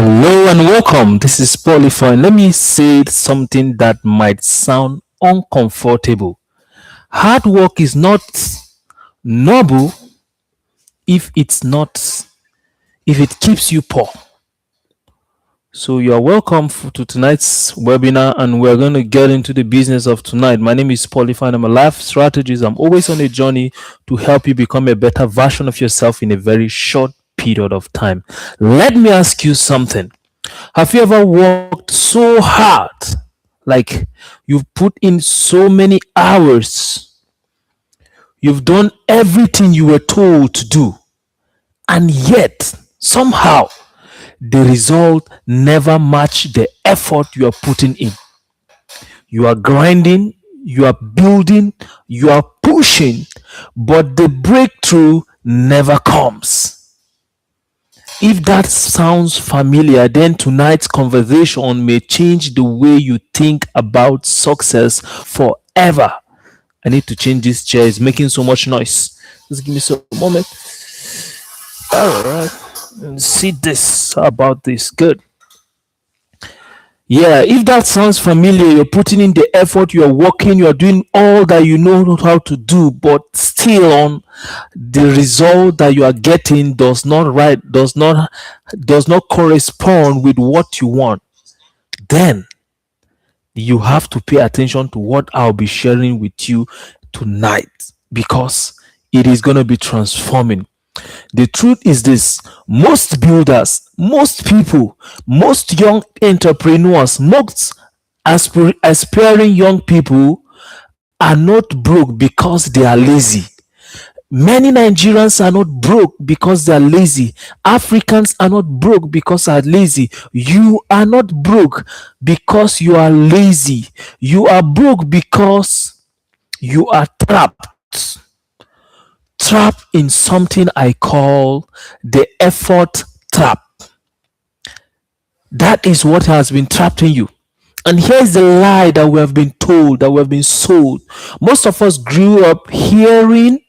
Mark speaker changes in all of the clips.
Speaker 1: Hello and welcome. This is Polyphone. Let me say something that might sound uncomfortable. Hard work is not noble if it keeps you poor. So you are welcome to tonight's webinar, and we're going to get into the business of tonight. My name is Polyphone. I'm a life strategist. I'm always on a journey to help you become a better version of yourself in a very short period of time. Let me ask you something. Have you ever worked so hard? Like you've put in so many hours, you've done everything you were told to do, and yet somehow the result never matched the effort you are putting in. You are grinding, you are building, you are pushing, but the breakthrough never comes. If that sounds familiar, then tonight's conversation may change the way you think about success forever. I need to change this chair, it's making so much noise. Just give me some moment. All right. See this. How about this? Good. Yeah, if that sounds familiar, you're putting in the effort, you're working, you're doing all that you know how to do, but still on the result that you are getting does not correspond with what you want. Then you have to pay attention to what I'll be sharing with you tonight, because it is going to be transforming. The truth is this: most builders, most people, most young entrepreneurs, most aspiring young people are not broke because they are lazy. Many Nigerians are not broke because they are lazy. Africans are not broke because they are lazy. You are not broke because you are lazy. You are broke because you are trapped in something I call the effort trap. That is what has been trapped in you. And here's the lie that we have been told, that we have been sold. Most of us grew up hearing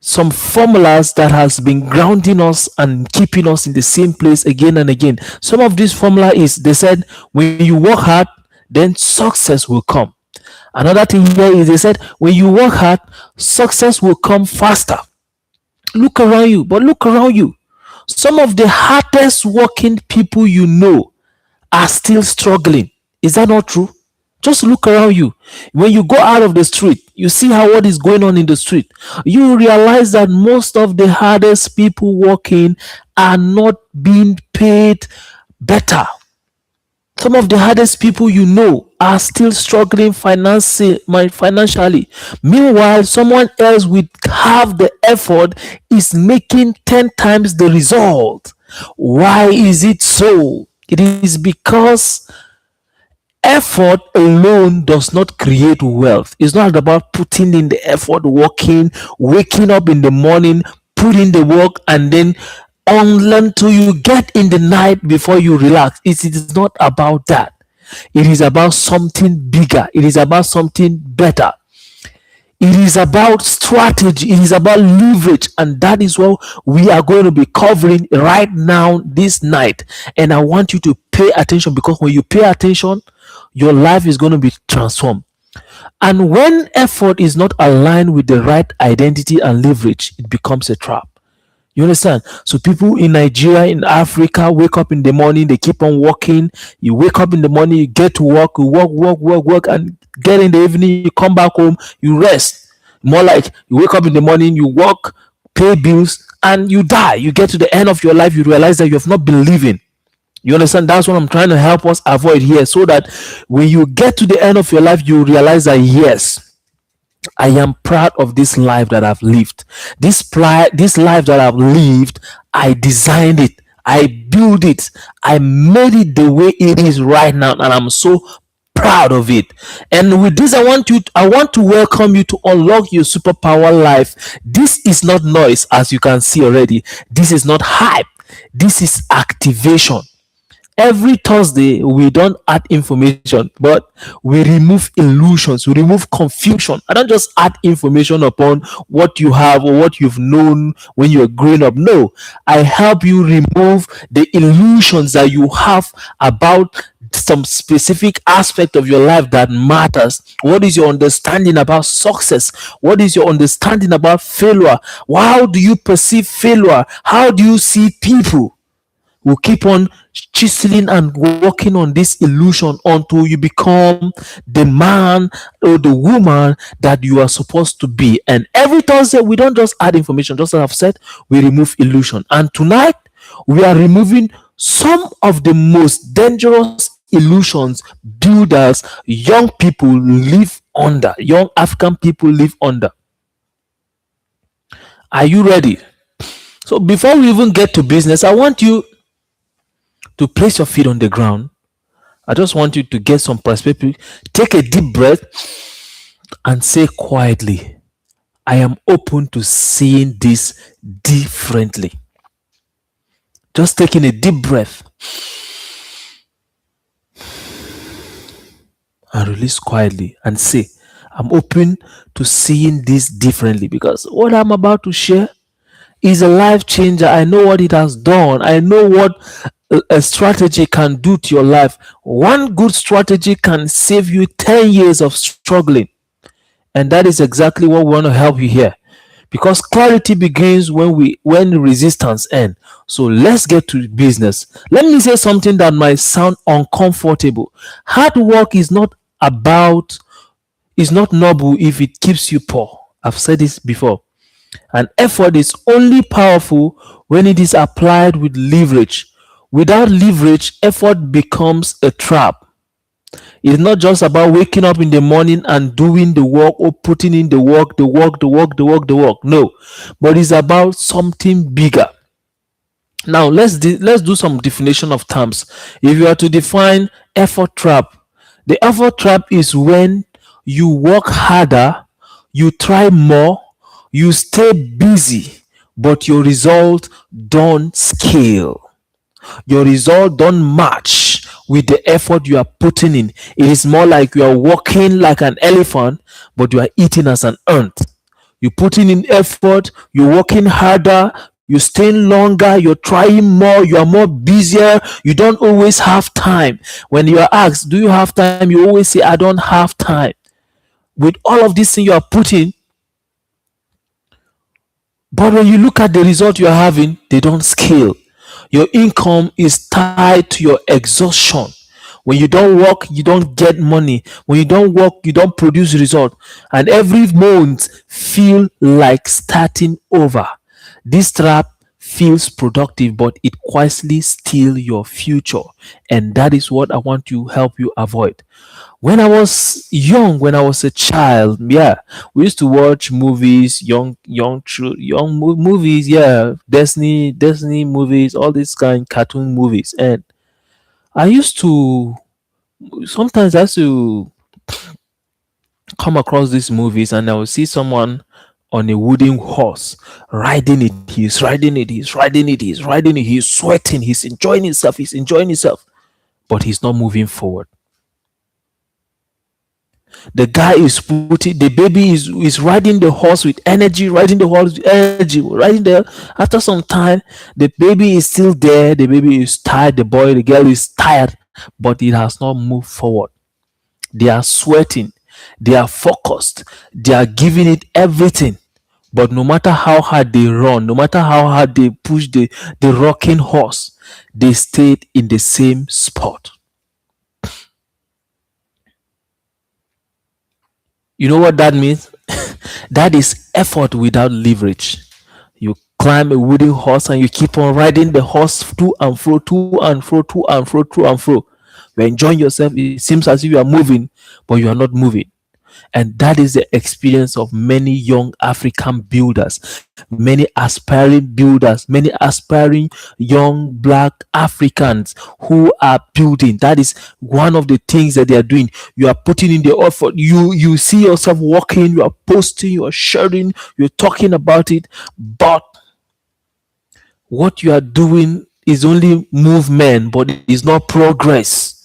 Speaker 1: some formulas that has been grounding us and keeping us in the same place again and again. Some of this formula is, they said, when you work hard, then success will come. Another thing here is, they said, when you work hard, success will come faster. Look around you, but look around you. Some of the hardest working people you know are still struggling. Is that not true? Just look around you. When you go out of the street, you see what is going on in the street. You realize that most of the hardest people working are not being paid better. Some of the hardest people you know are still struggling financially. Meanwhile, someone else with half the effort is making 10 times the result. Why is it so? It is because effort alone does not create wealth. It's not about putting in the effort, working, waking up in the morning, putting the work, and then until you get in the night before you relax. It is not about that. It is about something bigger. It is about something better. It is about strategy. It is about leverage. And that is what we are going to be covering right now this night. And I want you to pay attention, because when you pay attention, your life is going to be transformed. And when effort is not aligned with the right identity and leverage, it becomes a trap. You understand? So people in Nigeria, in Africa, wake up in the morning, they keep on working. You wake up in the morning, you get to work, you work, and get in the evening, you come back home, you rest. More like you wake up in the morning, you work, pay bills, and you die. You get to the end of your life, you realize that you have not been living. You understand? That's what I'm trying to help us avoid here, so that when you get to the end of your life, you realize that yes, I am proud of this life that I've lived. This life that I've lived, I designed it, I built it, I made it the way it is right now, and I'm so proud of it. And with this, I want to welcome you to unlock your superpower life. This is not noise, as you can see already. This is not hype. This is activation. Every Thursday, we don't add information, but we remove illusions, we remove confusion. I don't just add information upon what you have or what you've known when you were growing up. No, I help you remove the illusions that you have about some specific aspect of your life that matters. What is your understanding about success? What is your understanding about failure? How do you perceive failure? How do you see people? Will keep on chiseling and working on this illusion until you become the man or the woman that you are supposed to be. And every Thursday, we don't just add information, just as I've said, we remove illusion. And tonight, we are removing some of the most dangerous illusions builders young people live under, young African people live under. Are you ready? So, before we even get to business, I want you to place your feet on the ground. I just want you to get some perspective. Take a deep breath and say quietly, I am open to seeing this differently. Just taking a deep breath and release quietly and say, I'm open to seeing this differently, because what I'm about to share is a life changer. I know what it has done. I know what a strategy can do to your life. One good strategy can save you 10 years of struggling. And that is exactly what we want to help you here. Because clarity begins when resistance ends. So let's get to business. Let me say something that might sound uncomfortable. Hard work is not noble if it keeps you poor. I've said this before. And effort is only powerful when it is applied with leverage. Without leverage, effort becomes a trap. It's not just about waking up in the morning and doing the work or putting in the work, the work, the work, the work, the work. No, but it's about something bigger. Now let's do some definition of terms. If you are to define effort trap, the effort trap is when you work harder, you try more, you stay busy, but your result don't scale. Your result don't match with the effort you are putting in. It is more like you are walking like an elephant, but you are eating as an ant. You're putting in effort, you're working harder, you're staying longer, you're trying more, you are more busier, you don't always have time. When you are asked, do you have time? You always say, I don't have time. With all of this thing you are putting, but when you look at the result you are having, they don't scale. Your income is tied to your exhaustion. When you don't work, you don't get money. When you don't work, you don't produce result. And every month feel like starting over. This trap feels productive, but it quietly steal your future. And that is what I want to help you avoid. When I was young, when I was a child, yeah, we used to watch movies, movies, yeah, Disney movies, all these kind cartoon movies, and I used to sometimes I used to come across these movies, and I would see someone on a wooden horse riding it. He's riding it. He's riding it. He's riding it. He's sweating. He's enjoying himself. He's enjoying himself, but he's not moving forward. The guy is putting the baby is riding the horse with energy, riding the horse with energy, riding there. After some time, the baby is still there. The baby is tired. The girl is tired, but it has not moved forward. They are sweating, they are focused, they are giving it everything. But no matter how hard they run, no matter how hard they push the rocking horse, they stayed in the same spot. You know what that means? That is effort without leverage. You climb a wooden horse and you keep on riding the horse to and fro, to and fro, to and fro, to and fro. You're enjoying yourself. It seems as if you are moving, but you are not moving. And that is the experience of many young African builders, many aspiring builders, many aspiring young black Africans who are building. That is one of the things that they are doing. You are putting in the effort. You see yourself walking, you are posting, you are sharing, you're talking about it, but what you are doing is only movement, but it's not progress.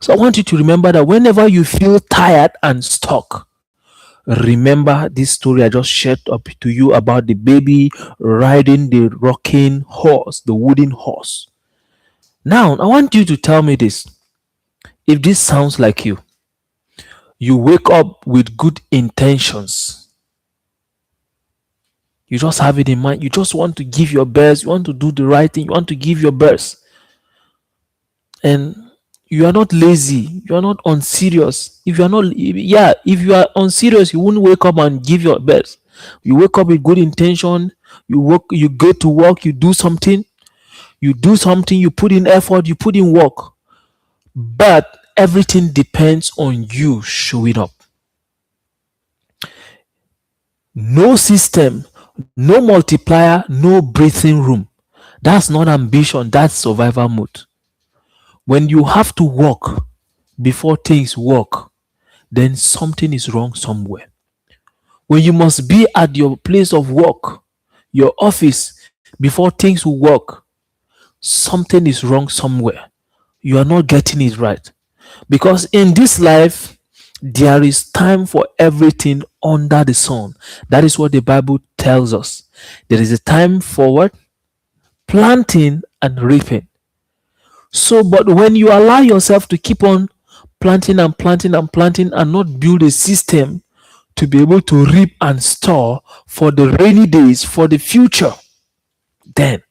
Speaker 1: So I want you to remember that whenever you feel tired and stuck, remember this story I just shared up to you about the baby riding the rocking horse, the wooden horse. Now, I want you to tell me this. If this sounds like you wake up with good intentions. You just have it in mind. You just want to give your best. You want to do the right thing. You want to give your best. And you are not lazy. You are not unserious. If you are not, yeah, if you are unserious, you wouldn't wake up and give your best. You wake up with good intention. You work. You go to work. You do something. You do something. You put in effort. You put in work. But everything depends on you showing up. No system, no multiplier, no breathing room. That's not ambition, that's survival mode. When you have to work before things work, then something is wrong somewhere. When you must be at your place of work, your office, before things will work, something is wrong somewhere. You are not getting it right. Because in this life, there is time for everything under the sun. That is what the Bible tells us. There is a time for what? Planting and reaping. So, but when you allow yourself to keep on planting and planting and planting and not build a system to be able to reap and store for the rainy days, for the future, then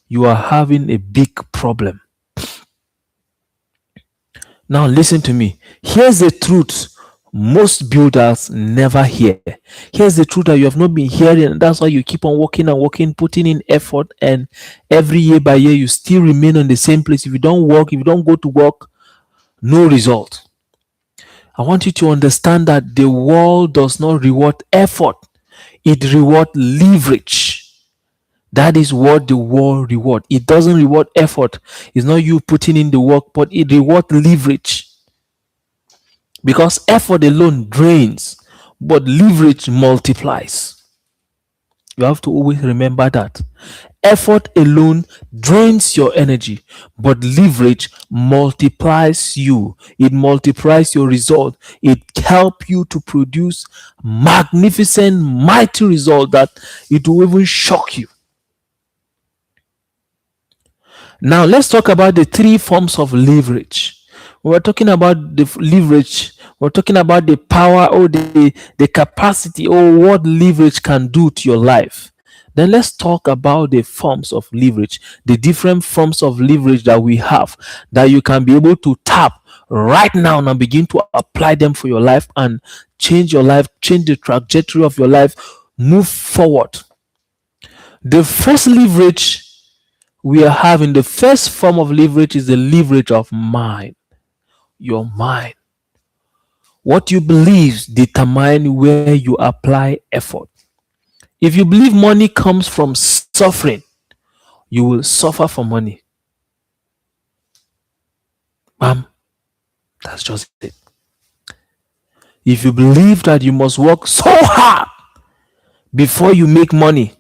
Speaker 1: you are having a big problem. Now, listen to me. Here's the truth most builders never hear. Here's the truth that you have not been hearing, and that's why you keep on working and working, putting in effort, and every year by year you still remain on the same place. If you don't work, if you don't go to work, no result. I want you to understand that the world does not reward effort, it rewards leverage. That is what the world reward. It doesn't reward effort. It's not you putting in the work, but it rewards leverage. Because effort alone drains, but leverage multiplies. You have to always remember that. Effort alone drains your energy, but leverage multiplies you. It multiplies your result. It helps you to produce magnificent, mighty result that it will even shock you. Now, let's talk about the three forms of leverage. We're talking about the leverage. We're talking about the power or the capacity or what leverage can do to your life. Then let's talk about the forms of leverage, the different forms of leverage that we have that you can be able to tap right now and begin to apply them for your life and change your life, change the trajectory of your life, move forward. The first leverage we are having, the first form of leverage is the leverage of mind. Your mind. What you believe determine where you apply effort. If you believe money comes from suffering, you will suffer for money. That's just it. If you believe that you must work so hard before you make money,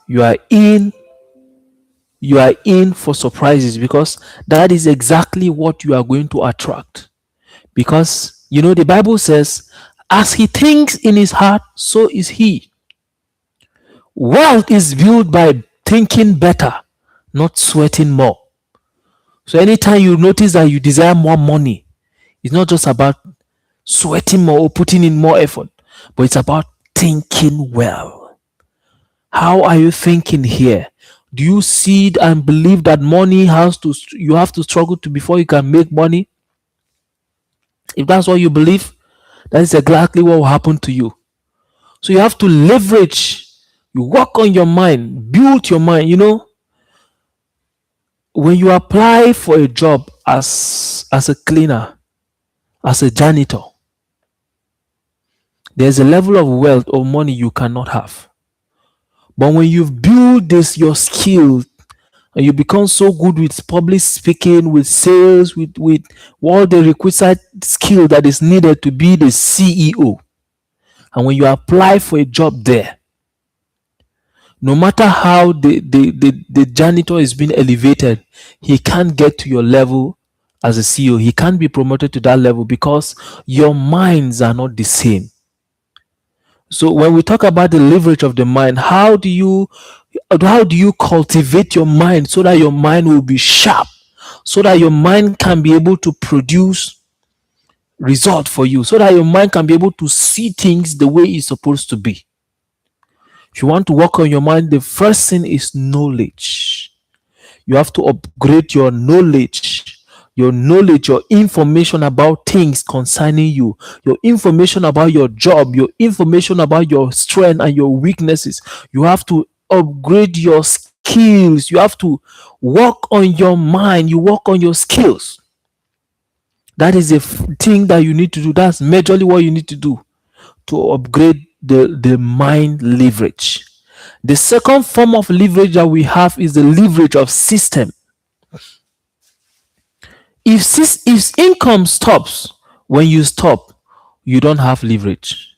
Speaker 1: you are in for surprises, because that is exactly what you are going to attract. Because the Bible says, as he thinks in his heart, so is he. Wealth is built by thinking better, not sweating more. So anytime you notice that you desire more money, it's not just about sweating more or putting in more effort, but it's about thinking well. How are you thinking here? Do you see and believe that you have to struggle to before you can make money? If that's what you believe, that is exactly what will happen to you. So you have to leverage. You work on your mind, build your mind. When you apply for a job as a cleaner, as a janitor, there's a level of wealth or money you cannot have. But when you've built this your skill and you become so good with public speaking, with sales, with all the requisite skill that is needed to be the CEO, and when you apply for a job there, No matter how the janitor is being elevated, he can't get to your level as a CEO. He can't be promoted to that level because your minds are not the same. So when we talk about the leverage of the mind, how do you cultivate your mind so that your mind will be sharp, so that your mind can be able to produce result for you, so that your mind can be able to see things the way it's supposed to be. If you want to work on your mind, the first thing is knowledge. You have to upgrade your information about things concerning you, your information about your job, your information about your strength and your weaknesses. You have to upgrade your skills. You have to work on your mind. You work on your skills. That is a thing that you need to do. That's majorly what you need to do to upgrade the mind leverage. The second form of leverage that we have is the leverage of system. If income stops when you stop, you don't have leverage.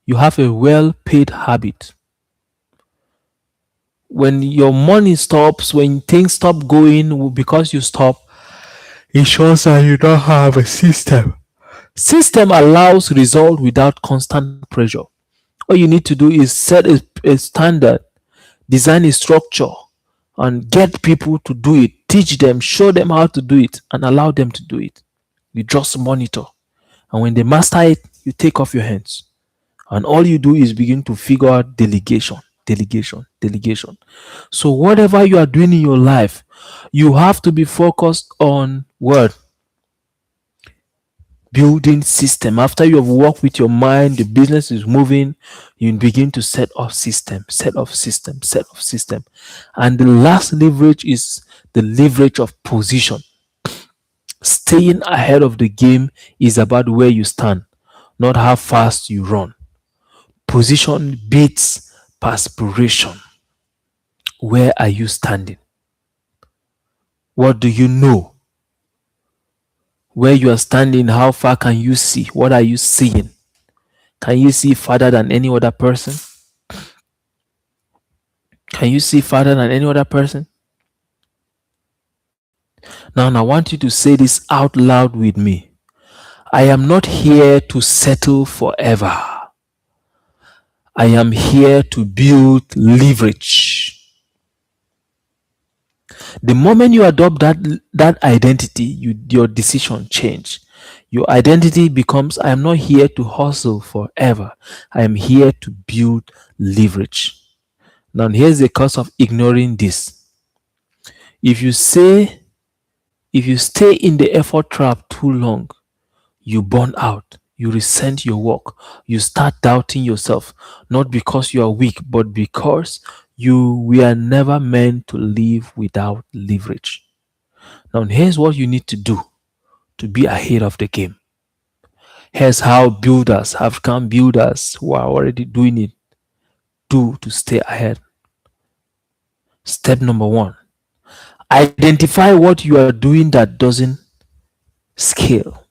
Speaker 1: You have a well paid habit. When your money stops, when things stop going because you stop, it shows that you don't have a system. System allows result without constant pressure. All you need to do is set a standard, design a structure, and get people to do it. Teach them, show them how to do it, and allow them to do it. You just monitor. And when they master it, you take off your hands. And all you do is begin to figure out delegation, delegation, delegation. So, whatever you are doing in your life, you have to be focused on what? Building system. After you have worked with your mind, the business is moving, you begin to set up system, set up system, set up system. And the last leverage is the leverage of position. Staying ahead of the game is about where you stand, not how fast you run. Position beats perspiration. Where are you standing? What do you know? Where you are standing, how far can you see? What are you seeing? Can you see farther than any other person? Can you see farther than any other person? Now, I want you to say this out loud with me. I am not here to settle forever. I am here to build leverage. The moment you adopt that identity, your decision change. Your identity becomes, I am not here to hustle forever. I am here to build leverage. Now, here's the cost of ignoring this. If you say, if you stay in the effort trap too long, you burn out, you resent your work, you start doubting yourself, not because you are weak, but because you were never meant to live without leverage. Now, here's what you need to do to be ahead of the game. Here's how builders, African builders who are already doing it, do to stay ahead. Step number one, identify what you are doing that doesn't scale.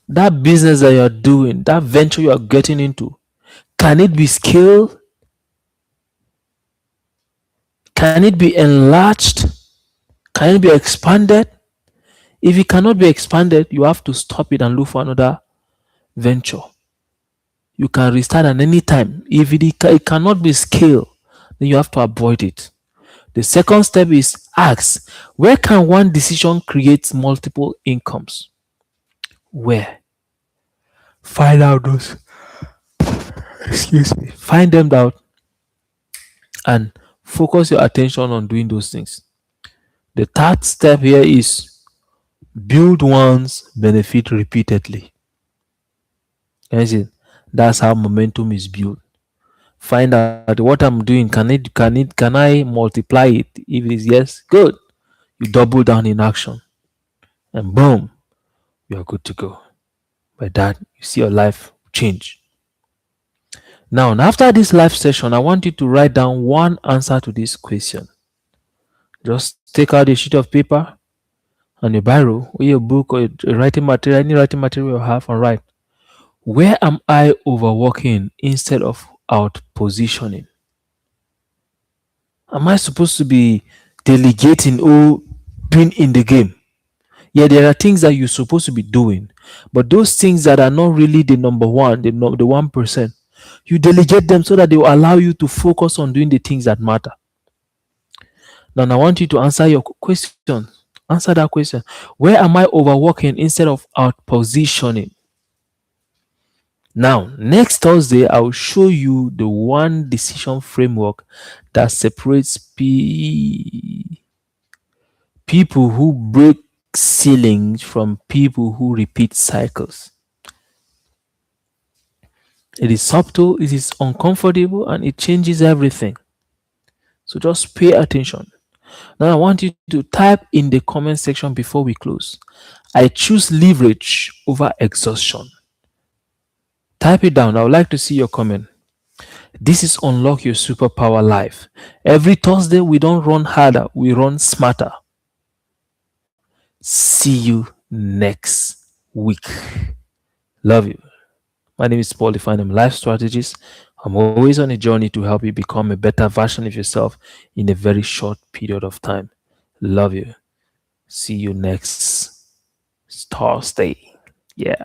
Speaker 1: That business that you're doing, that venture you are getting into, can it be scaled? Can it be enlarged? Can it be expanded? If it cannot be expanded, you have to stop it and look for another venture. You can restart at any time. If it cannot be scaled, then you have to avoid it. The second step is ask, where can one decision create multiple incomes? Where? Find out those. Excuse me. Find them out and focus your attention on doing those things. The third step here is build once, benefit repeatedly. That's how momentum is built. Find out what I'm doing. Can I multiply it? If it is yes, good. You double down in action, and boom, you are good to go. By that, you see your life change. Now, after this live session, I want you to write down one answer to this question. Just take out a sheet of paper and a biro or your book or a writing material, any writing material you have, and write, where am I overworking instead of out positioning? Am I supposed to be delegating or being in the game? Yeah, there are things that you're supposed to be doing, but those things that are not really the number one, the 1%, you delegate them so that they will allow you to focus on doing the things that matter. Now, I want you to answer your question. Answer that question. Where am I overworking instead of out positioning? Now, next Thursday, I'll show you the one decision framework that separates people who break ceilings from people who repeat cycles. It is subtle, it is uncomfortable, and it changes everything. So just pay attention. Now, I want you to type in the comment section before we close. I choose leverage over exhaustion. Type it down. I would like to see your comment. This is Unlock Your Superpower Life. Every Thursday, we don't run harder, we run smarter. See you next week. Love you. My name is Paul Define. I'm a life strategist. I'm always on a journey to help you become a better version of yourself in a very short period of time. Love you. See you next Thursday. Yeah.